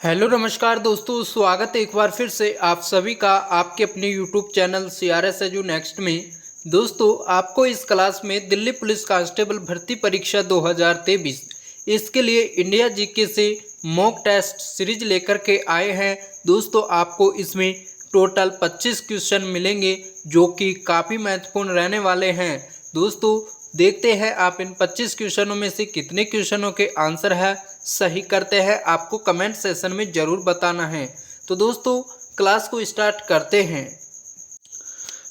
Hello नमस्कार दोस्तों, स्वागत है एक बार फिर से आप सभी का आपके अपने YouTube channel CRS edu next में। दोस्तों, आपको इस क्लास में दिल्ली पुलिस कांस्टेबल भर्ती परीक्षा 2023 इसके लिए इंडिया जीके से मॉक टेस्ट सीरीज लेकर के आए हैं। दोस्तों, आपको इसमें टोटल 25 क्वेश्चन मिलेंगे जो कि काफ़ी महत्वपूर्ण रहने वाले हैं। दोस्तों, देखते हैं आप इन 25 क्वेश्चनों में से कितने क्वेश्चनों के आंसर है सही करते हैं, आपको कमेंट सेशन में ज़रूर बताना है। तो दोस्तों, क्लास को स्टार्ट करते हैं।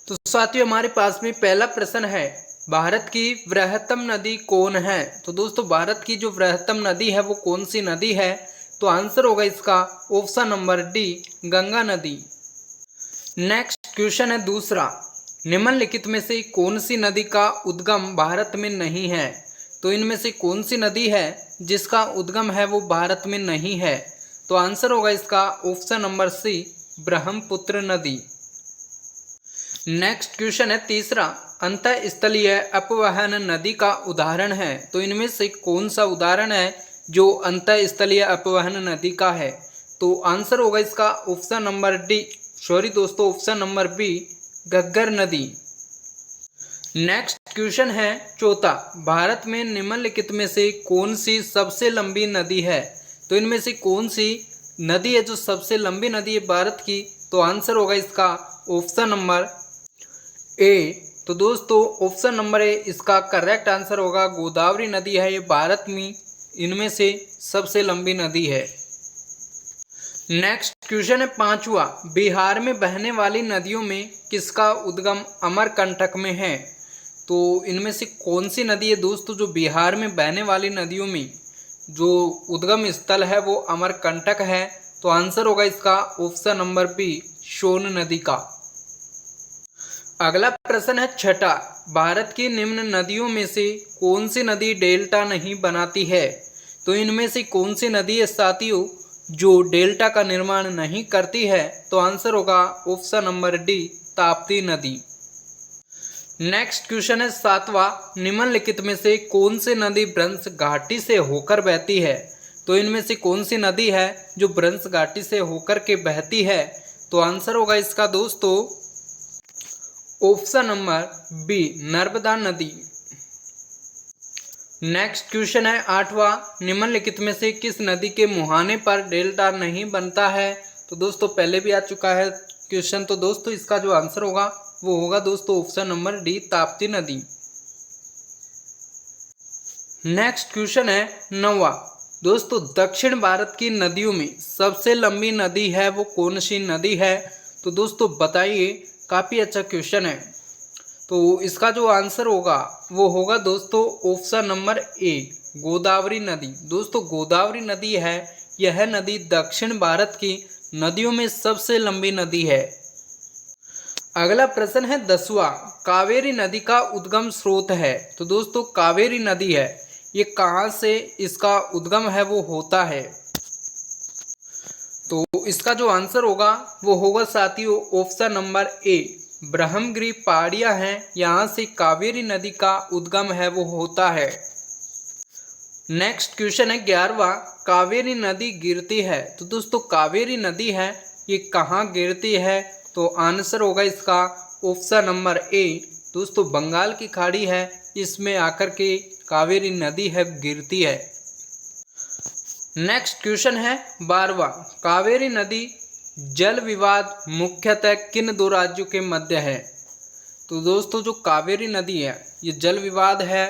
तो साथियों, हमारे पास में पहला प्रश्न है, भारत की वृहत्तम नदी कौन है। तो दोस्तों, भारत की जो वृहत्तम नदी है वो कौन सी नदी है। तो आंसर होगा इसका ऑप्शन नंबर डी, गंगा नदी। नेक्स्ट क्वेश्चन है दूसरा, निम्नलिखित में से कौन सी नदी का उद्गम भारत में नहीं है। तो इनमें से कौन सी नदी है जिसका उद्गम है वो भारत में नहीं है। तो आंसर होगा इसका ऑप्शन नंबर सी, ब्रह्मपुत्र नदी। नेक्स्ट क्वेश्चन है तीसरा, अंतःस्थलीय अपवहन नदी का उदाहरण है। तो इनमें से कौन सा उदाहरण है जो अंतःस्थलीय अपवहन नदी का है। तो आंसर होगा इसका ऑप्शन नंबर डी, सॉरी दोस्तों, ऑप्शन नंबर बी, घग्गर नदी। नेक्स्ट क्वेश्चन है चौथा, भारत में निम्नलिखित में से कौन सी सबसे लंबी नदी है। तो इनमें से कौन सी नदी है जो सबसे लंबी नदी है भारत की। तो आंसर होगा इसका ऑप्शन नंबर ए। तो दोस्तों, ऑप्शन नंबर ए इसका करेक्ट आंसर होगा। गोदावरी नदी है, ये भारत में इनमें से सबसे लंबी नदी है। नेक्स्ट क्वेश्चन है पांचवा, बिहार में बहने वाली नदियों में किसका उद्गम अमरकंटक में है। तो इनमें से कौन सी नदी है दोस्तों जो बिहार में बहने वाली नदियों में जो उद्गम स्थल है वो अमरकंटक है। तो आंसर होगा इसका ऑप्शन नंबर बी, सोन नदी का। अगला प्रश्न है छठा, भारत की निम्न नदियों में से कौन सी नदी डेल्टा नहीं बनाती है। तो इनमें से कौन सी नदी है साथियों जो डेल्टा का निर्माण नहीं करती है। तो आंसर होगा ऑप्शन नंबर डी, ताप्ती नदी। नेक्स्ट क्वेश्चन है सातवां, निम्नलिखित में से कौन सी नदी ब्रंश घाटी से होकर बहती है। तो इनमें से कौन सी नदी है जो ब्रंश घाटी से होकर के बहती है। तो आंसर होगा इसका दोस्तों ऑप्शन नंबर बी, नर्मदा नदी। नेक्स्ट क्वेश्चन है आठवां, निम्नलिखित में से किस नदी के मुहाने पर डेल्टा नहीं बनता है। तो दोस्तों, पहले भी आ चुका है क्वेश्चन। तो दोस्तों, इसका जो आंसर होगा वो होगा दोस्तों ऑप्शन नंबर डी, ताप्ती नदी। नेक्स्ट क्वेश्चन है नौवां, दोस्तों दक्षिण भारत की नदियों में सबसे लंबी नदी है वो कौन सी नदी है। तो दोस्तों बताइए, काफ़ी अच्छा क्वेश्चन है। तो इसका जो आंसर होगा वो होगा दोस्तों ऑप्शन नंबर ए, गोदावरी नदी। दोस्तों, गोदावरी नदी है, यह नदी दक्षिण भारत की नदियों में सबसे लंबी नदी है। अगला प्रश्न है 10वां, कावेरी नदी का उद्गम स्रोत है। तो दोस्तों, कावेरी नदी है, ये कहाँ से इसका उद्गम है वो होता है। तो इसका जो आंसर होगा वो होगा साथियों ऑप्शन नंबर ए, ब्रह्मगिरी पहाड़ियाँ हैं, यहाँ से कावेरी नदी का उद्गम है वो होता है। नेक्स्ट क्वेश्चन है 11वां, कावेरी नदी गिरती है। तो दोस्तों, कावेरी नदी है, ये कहाँ गिरती है। तो आंसर होगा इसका ऑप्शन नंबर ए, दोस्तों बंगाल की खाड़ी है, इसमें आकर के कावेरी नदी है गिरती है। नेक्स्ट क्वेश्चन है 12वां, कावेरी नदी जल विवाद मुख्यतः किन दो राज्यों के मध्य है। तो दोस्तों, जो कावेरी नदी है ये जल विवाद है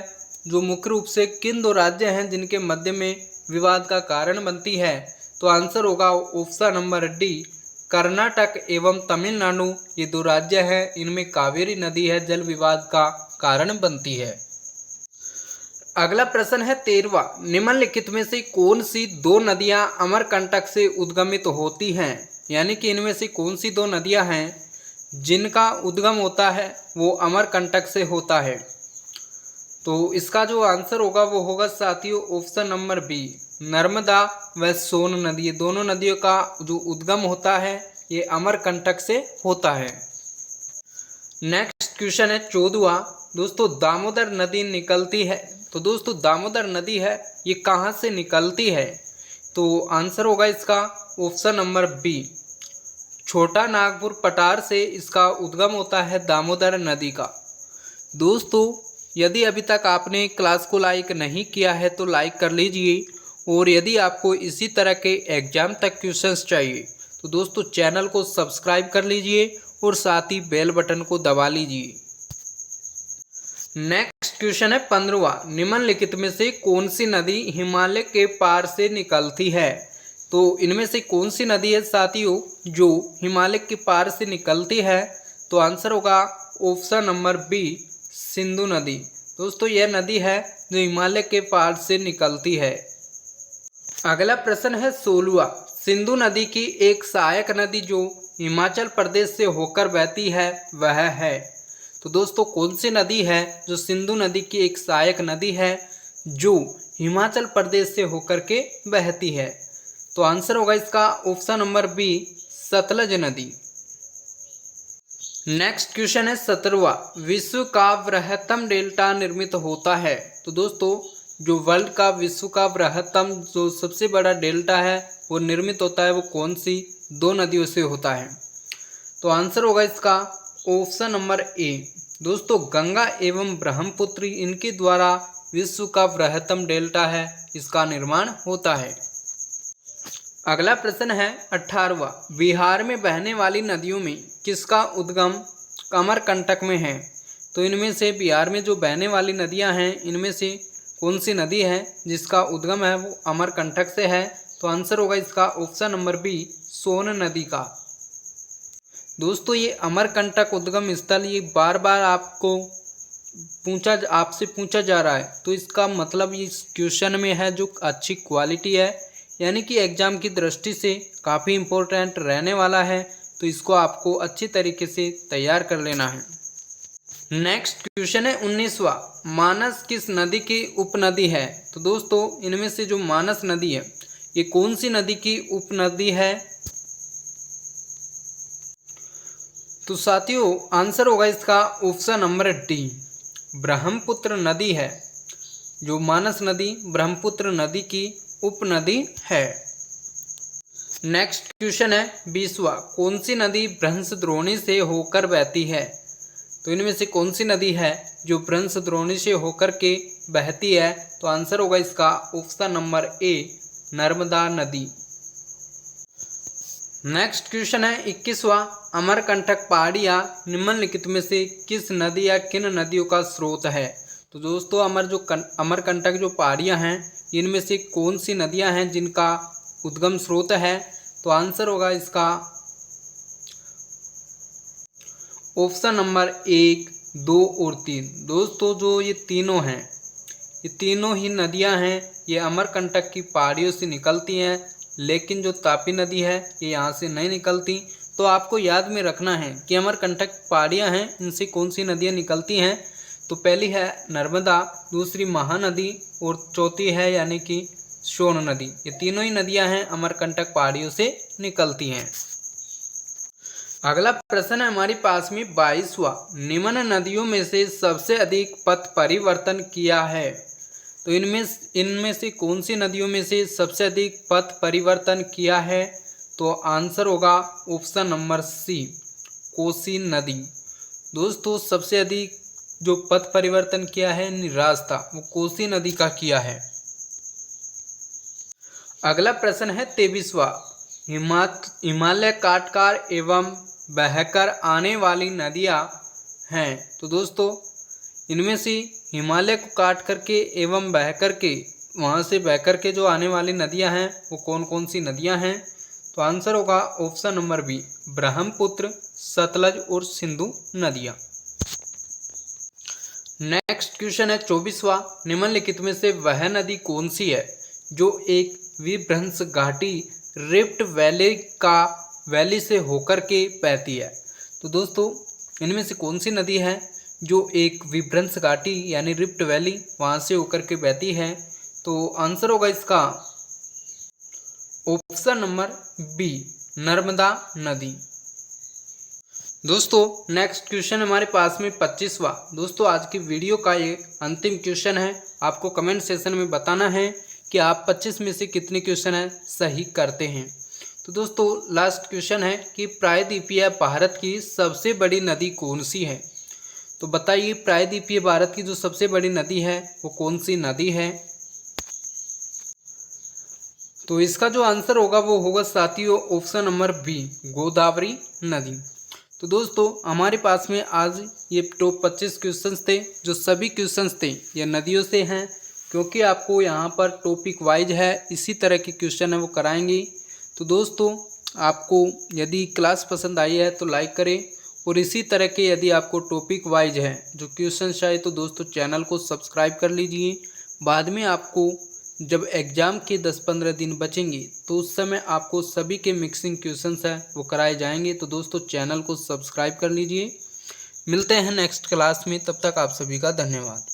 जो मुख्य रूप से किन दो राज्य हैं जिनके मध्य में विवाद का कारण बनती है। तो आंसर होगा ऑप्शन नंबर डी, कर्नाटक एवं तमिलनाडु, ये दो राज्य हैं, इनमें कावेरी नदी है जल विवाद का कारण बनती है। अगला प्रश्न है 13वां, निम्नलिखित में से कौन सी दो नदियां अमरकंटक से उद्गमित होती हैं। यानी कि इनमें से कौन सी दो नदियां हैं जिनका उद्गम होता है वो अमरकंटक से होता है। तो इसका जो आंसर होगा वो होगा साथियों ऑप्शन नंबर बी, नर्मदा व सोन नदी। ये दोनों नदियों का जो उद्गम होता है ये अमरकंटक से होता है। नेक्स्ट क्वेश्चन है 14वां, दोस्तों दामोदर नदी निकलती है। तो दोस्तों दामोदर नदी है ये कहाँ से निकलती है। तो आंसर होगा इसका ऑप्शन नंबर बी, छोटा नागपुर पठार से इसका उद्गम होता है दामोदर नदी का। दोस्तों यदि अभी तक आपने क्लास को लाइक नहीं किया है तो लाइक कर लीजिए, और यदि आपको इसी तरह के एग्जाम तक क्वेश्चंस चाहिए तो दोस्तों चैनल को सब्सक्राइब कर लीजिए और साथ ही बेल बटन को दबा लीजिए। नेक्स्ट क्वेश्चन है 15वां, निम्नलिखित में से कौन सी नदी हिमालय के पार से निकलती है? तो इनमें से कौन सी नदी है साथियों जो हिमालय के पार से निकलती है? तो आंसर होगा ऑप्शन नंबर बी, सिंधु नदी। दोस्तों यह नदी है जो हिमालय के पार से निकलती है। अगला प्रश्न है 16वां, सिंधु नदी की एक सहायक नदी जो हिमाचल प्रदेश से होकर बहती है वह है? तो दोस्तों कौन सी नदी है जो सिंधु नदी की एक सहायक नदी है जो हिमाचल प्रदेश से होकर के बहती है? तो आंसर होगा इसका ऑप्शन नंबर बी, सतलज नदी। नेक्स्ट क्वेश्चन है 17वां, विश्व का बृहत्तम डेल्टा निर्मित होता है? तो दोस्तों जो वर्ल्ड का विश्व का बृहत्तम जो सबसे बड़ा डेल्टा है वो निर्मित होता है वो कौन सी दो नदियों से होता है? तो आंसर होगा इसका ऑप्शन नंबर ए, दोस्तों गंगा एवं ब्रह्मपुत्र, इनके द्वारा विश्व का बृहत्तम डेल्टा है इसका निर्माण होता है। अगला प्रश्न है 18वां, बिहार में बहने वाली नदियों में किसका उद्गम अमरकंटक में है? तो इनमें से बिहार में जो बहने वाली नदियां हैं इनमें से कौन सी नदी है जिसका उद्गम है वो अमरकंटक से है? तो आंसर होगा इसका ऑप्शन नंबर बी, सोन नदी का। दोस्तों ये अमरकंटक उद्गम स्थल ये बार बार आपको आपसे पूछा जा रहा है, तो इसका मतलब इस क्वेश्चन में है जो अच्छी क्वालिटी है, यानी कि एग्जाम की दृष्टि से काफ़ी इम्पोर्टेंट रहने वाला है, तो इसको आपको अच्छी तरीके से तैयार कर लेना है। नेक्स्ट क्वेश्चन है 19वां, मानस किस नदी की उपनदी है? तो दोस्तों इनमें से जो मानस नदी है ये कौन सी नदी की उपनदी है? तो साथियों आंसर होगा इसका ऑप्शन नंबर डी, ब्रह्मपुत्र नदी है। जो मानस नदी ब्रह्मपुत्र नदी की उपनदी है। नेक्स्ट क्वेश्चन है 20वां, कौन सी नदी बृहस्द्रोणी से होकर बहती है? तो इनमें से कौन सी नदी है जो बृहस्द्रोणी से होकर के बहती है? तो आंसर होगा इसका ऑप्शन नंबर ए, नर्मदा नदी। नेक्स्ट क्वेश्चन है 21वां, अमरकंटक पहाड़ियाँ निम्नलिखित में से किस नदी या किन नदियों का स्रोत है? तो दोस्तों अमरकंटक जो पहाड़ियाँ हैं इनमें से कौन सी नदियाँ हैं जिनका उद्गम स्रोत है? तो आंसर होगा इसका ऑप्शन नंबर 1, 2 और 3। दोस्तों जो ये तीनों हैं ये तीनों ही नदियां हैं ये अमरकंटक की पहाड़ियों से निकलती हैं, लेकिन जो तापी नदी है ये यहाँ से नहीं निकलती। तो आपको याद में रखना है कि अमरकंटक पहाड़ियाँ हैं इनसे कौन सी नदियाँ निकलती हैं। तो पहली है नर्मदा, दूसरी महानदी और चौथी है यानी कि सोन नदी। ये तीनों ही नदियाँ हैं अमरकंटक पहाड़ियों से निकलती हैं। अगला प्रश्न है हमारे पास में 22वां, निम्न नदियों में से सबसे अधिक पथ परिवर्तन किया है? तो इनमें से कौन सी नदियों में से सबसे अधिक पथ परिवर्तन किया है? तो आंसर होगा ऑप्शन नंबर सी, कोसी नदी। दोस्तों सबसे अधिक जो पथ परिवर्तन किया है रास्ता वो कोसी नदी का किया है। अगला प्रश्न है 23वां, हिमालय काटकर एवं बहकर आने वाली नदियां हैं। तो दोस्तों इनमें से हिमालय को काट करके एवं बह करके वहाँ से बह करके जो आने वाली नदियां हैं वो कौन कौन सी नदियां हैं? तो आंसर होगा option number B, Brahmaputra, Sutlej और सिंधु नदियां। नेक्स्ट क्वेश्चन है 24वां, निम्नलिखित में से वह नदी कौन सी है जो एक विभ्रंश घाटी रिफ्ट वैली से होकर के बहती है? तो दोस्तों इनमें से कौन सी नदी है जो एक विभ्रंश घाटी यानी रिफ्ट वैली वहाँ से होकर के बहती है? तो आंसर होगा इसका ऑप्शन नंबर बी, नर्मदा नदी। दोस्तों नेक्स्ट क्वेश्चन हमारे पास में 25वां। दोस्तों आज की वीडियो का ये अंतिम क्वेश्चन है। आपको कमेंट सेशन में बताना है कि आप 25 में से कितने क्वेश्चन है सही करते हैं। तो दोस्तों लास्ट क्वेश्चन है कि प्रायद्वीपीय भारत की सबसे बड़ी नदी कौन सी है। तो बताइए प्रायद्वीपीय भारत की जो सबसे बड़ी नदी है वो कौन सी नदी है। तो इसका जो आंसर होगा वो होगा साथियों ऑप्शन नंबर बी, गोदावरी नदी। तो दोस्तों हमारे पास में आज ये टॉप 25 क्वेश्चंस थे, जो सभी क्वेश्चंस थे ये नदियों से हैं, क्योंकि आपको यहाँ पर टॉपिक वाइज है, इसी तरह के क्वेश्चन है वो कराएंगे। तो दोस्तों आपको यदि क्लास पसंद आई है तो लाइक करें, और इसी तरह के यदि आपको टॉपिक वाइज है जो क्वेश्चन चाहिए तो दोस्तों चैनल को सब्सक्राइब कर लीजिए। बाद में आपको जब एग्ज़ाम के 10-15 दिन बचेंगे तो उस समय आपको सभी के मिक्सिंग क्वेश्चंस हैं वो कराए जाएंगे। तो दोस्तों चैनल को सब्सक्राइब कर लीजिए। मिलते हैं नेक्स्ट क्लास में, तब तक आप सभी का धन्यवाद।